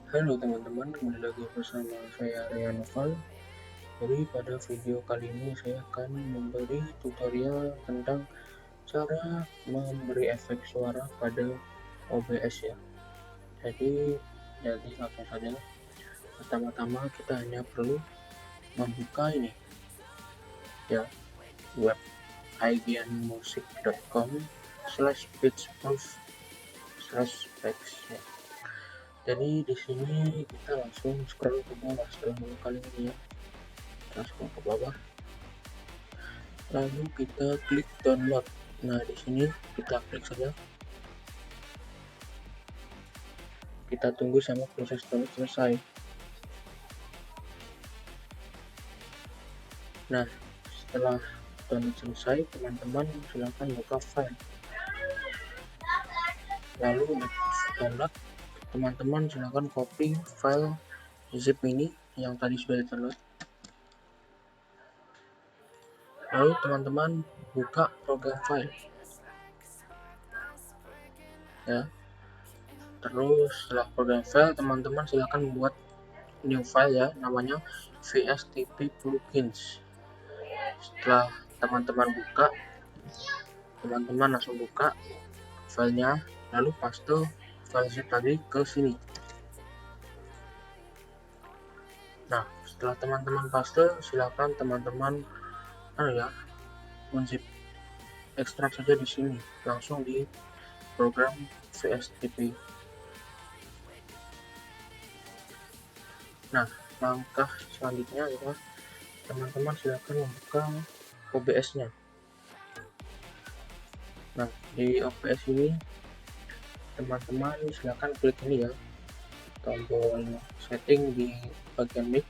Halo teman-teman, kembali lagi bersama saya Rian Noval. Jadi pada video kali ini saya akan memberi tutorial tentang cara memberi efek suara pada OBS ya. Jadi langsung saja. Pertama-tama kita hanya perlu membuka ini ya, web ibianmusic.com/pitchproof/specs ya. Jadi di sini kita langsung scroll ke bawah setelah membuka link ini ya. Kita scroll ke bawah, lalu kita klik download. Nah di sini kita klik saja, kita tunggu sama proses download selesai. Nah setelah download selesai, teman-teman silahkan buka file, lalu download. Teman-teman silahkan copy file zip ini yang tadi sudah download, lalu teman-teman buka program file ya. Terus setelah program file, teman-teman silahkan membuat new file ya, namanya VSTP plugins. Setelah teman-teman buka, teman-teman langsung buka filenya, lalu paste file zip tadi ke sini. Nah setelah teman-teman paste, silakan teman-teman unzip, ekstrak saja di sini langsung di program VSTP. Nah langkah selanjutnya adalah teman-teman silakan membuka OBS-nya. Nah di OBS ini teman-teman silakan klik ini ya, tombol setting di bagian mic,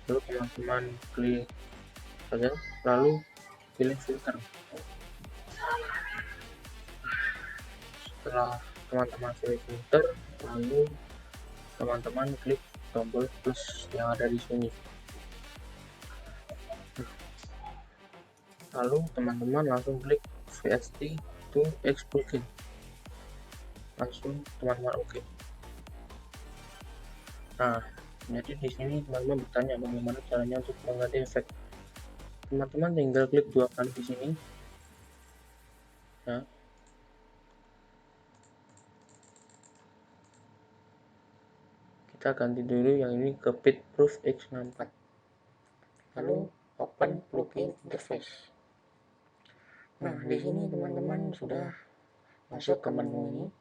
lalu teman-teman klik saja, lalu pilih filter. Setelah teman-teman pilih filter, lalu teman-teman klik tombol plus yang ada di sini, lalu teman-teman langsung klik VST to X plugin, langsung teman-teman oke. Nah jadi di sini teman-teman bertanya bagaimana caranya untuk mengganti efek. Teman-teman tinggal klik 2 kali di sini ya. Kita ganti dulu yang ini ke Pitchproof X64, lalu open plugin interface. Nah di sini teman-teman sudah masuk ke menu ini,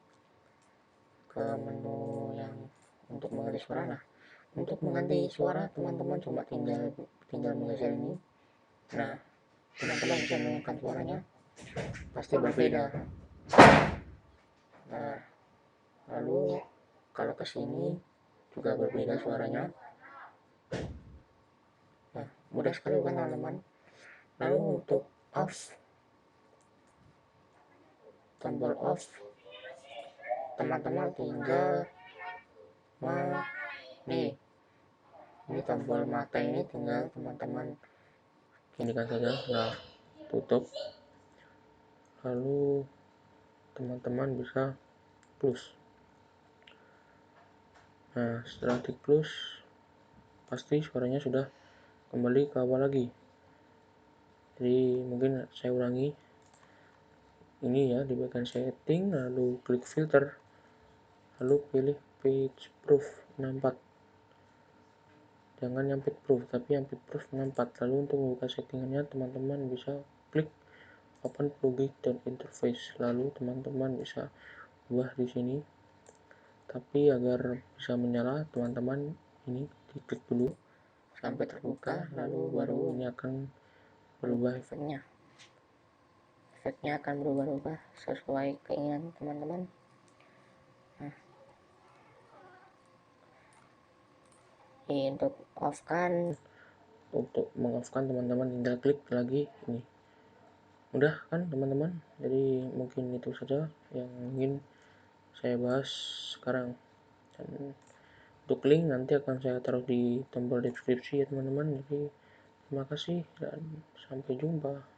ke menu yang untuk mengganti suara. Nah untuk mengganti suara teman-teman cuma tinggal menggeser ini. Nah teman-teman bisa mendengarkan suaranya pasti berbeda. Nah lalu kalau ke sini juga berbeda suaranya. Nah mudah sekali bukan teman-teman. Lalu untuk off, tombol off, teman-teman tinggal ini tombol mata ini tinggal teman-teman ginikan saja. Nah tutup, lalu teman-teman bisa close. Nah setelah di close pasti suaranya sudah kembali ke awal lagi. Jadi mungkin saya ulangi ini ya, di bagian setting, lalu klik filter, lalu pilih Pitchproof 64, jangan yang Pitchproof tapi yang Pitchproof 64. Lalu untuk membuka settingannya teman-teman bisa klik open plugin dan interface, lalu teman-teman bisa ubah di sini. Tapi agar bisa menyala teman-teman ini diklik dulu sampai terbuka, lalu baru ini akan berubah efeknya. Efeknya akan berubah-ubah sesuai keinginan teman-teman. Nah, untuk mengoffkan teman-teman tinggal klik lagi ini. Mudah kan teman-teman? Jadi mungkin itu saja yang ingin saya bahas sekarang. Dan untuk link nanti akan saya taruh di tombol deskripsi ya teman-teman. Jadi terima kasih dan sampai jumpa.